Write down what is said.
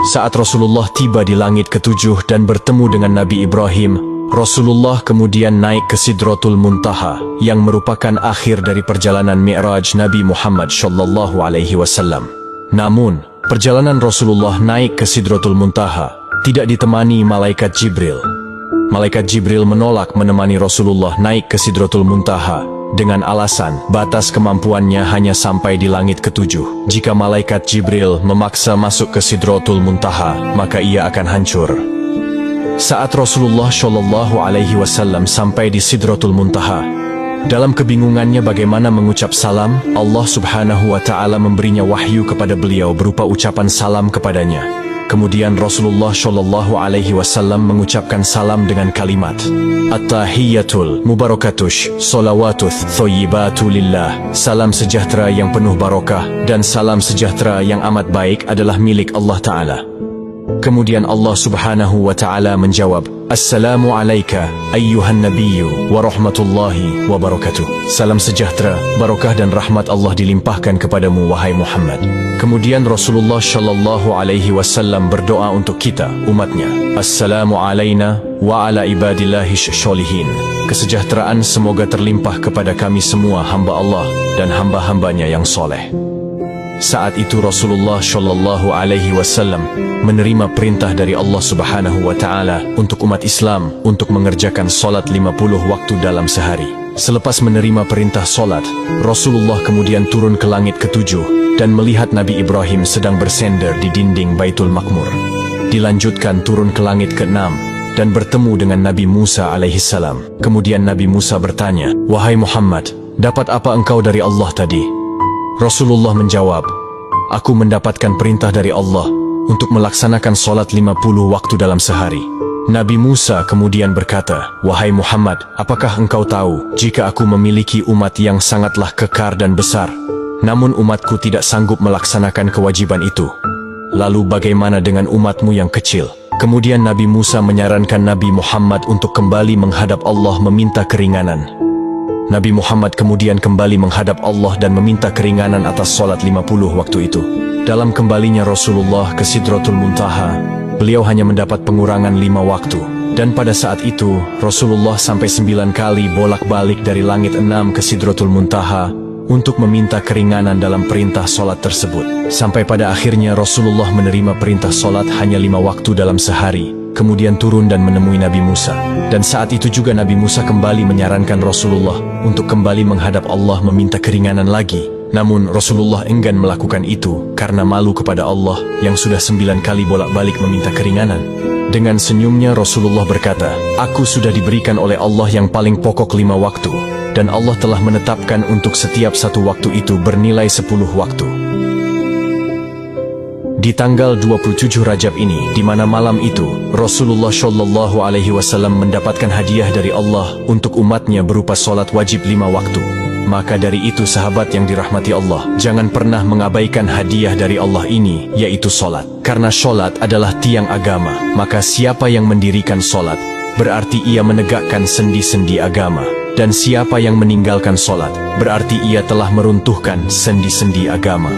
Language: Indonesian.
Saat Rasulullah tiba di langit ketujuh dan bertemu dengan Nabi Ibrahim, Rasulullah kemudian naik ke Sidratul Muntaha, yang merupakan akhir dari perjalanan Mi'raj Nabi Muhammad SAW. Namun, perjalanan Rasulullah naik ke Sidratul Muntaha tidak ditemani Malaikat Jibril. Malaikat Jibril menolak menemani Rasulullah naik ke Sidratul Muntaha dengan alasan batas kemampuannya hanya sampai di langit ketujuh. Jika Malaikat Jibril memaksa masuk ke Sidratul Muntaha, maka ia akan hancur. Saat Rasulullah SAW sampai di Sidratul Muntaha, dalam kebingungannya bagaimana mengucap salam, Allah Subhanahu wa Ta'ala memberinya wahyu kepada beliau berupa ucapan salam kepadanya. Kemudian Rasulullah SAW mengucapkan salam dengan kalimat At-tahiyyatul mubarakatush salawatuth thoyyibatu lillah. Salam sejahtera yang penuh barokah dan salam sejahtera yang amat baik adalah milik Allah Ta'ala. Kemudian Allah Subhanahu wa Ta'ala menjawab, Assalamu alayka ayyuhan nabiyyu wa rahmatullahi wa barakatuh. Salam sejahtera, barokah dan rahmat Allah dilimpahkan kepadamu wahai Muhammad. Kemudian Rasulullah SAW berdoa untuk kita, umatnya. Assalamu alayna wa ala ibadillahi sholihin. Kesejahteraan semoga terlimpah kepada kami semua hamba Allah dan hamba-hambanya yang soleh. Saat itu Rasulullah SAW menerima perintah dari Allah Subhanahu wa Ta'ala untuk umat Islam untuk mengerjakan solat 50 waktu dalam sehari. Selepas menerima perintah solat, Rasulullah kemudian turun ke langit ketujuh dan melihat Nabi Ibrahim sedang bersender di dinding Baitul Makmur. Dilanjutkan turun ke langit ke-6 dan bertemu dengan Nabi Musa alaihissalam. Kemudian Nabi Musa bertanya, Wahai Muhammad, dapat apa engkau dari Allah tadi? Rasulullah menjawab, Aku mendapatkan perintah dari Allah untuk melaksanakan solat 50 waktu dalam sehari. Nabi Musa kemudian berkata, Wahai Muhammad, apakah engkau tahu jika aku memiliki umat yang sangatlah kekar dan besar, namun umatku tidak sanggup melaksanakan kewajiban itu? Lalu bagaimana dengan umatmu yang kecil? Kemudian Nabi Musa menyarankan Nabi Muhammad untuk kembali menghadap Allah meminta keringanan. Nabi Muhammad kemudian kembali menghadap Allah dan meminta keringanan atas solat 50 waktu itu. Dalam kembalinya Rasulullah ke Sidratul Muntaha, beliau hanya mendapat pengurangan 5 waktu. Dan pada saat itu, Rasulullah sampai 9 kali bolak-balik dari langit 6 ke Sidratul Muntaha untuk meminta keringanan dalam perintah solat tersebut. Sampai pada akhirnya Rasulullah menerima perintah solat hanya 5 waktu dalam sehari. Kemudian turun dan menemui Nabi Musa. Dan saat itu juga Nabi Musa kembali menyarankan Rasulullah untuk kembali menghadap Allah meminta keringanan lagi. Namun Rasulullah enggan melakukan itu karena malu kepada Allah yang sudah 9 kali bolak-balik meminta keringanan. Dengan senyumnya Rasulullah berkata, Aku sudah diberikan oleh Allah yang paling pokok 5 waktu. Dan Allah telah menetapkan untuk setiap satu waktu itu bernilai 10 waktu. Di tanggal 27 Rajab ini, di mana malam itu, Rasulullah SAW mendapatkan hadiah dari Allah untuk umatnya berupa solat wajib 5 waktu. Maka dari itu sahabat yang dirahmati Allah, jangan pernah mengabaikan hadiah dari Allah ini, yaitu solat. Karena solat adalah tiang agama, maka siapa yang mendirikan solat, berarti ia menegakkan sendi-sendi agama. Dan siapa yang meninggalkan solat, berarti ia telah meruntuhkan sendi-sendi agama.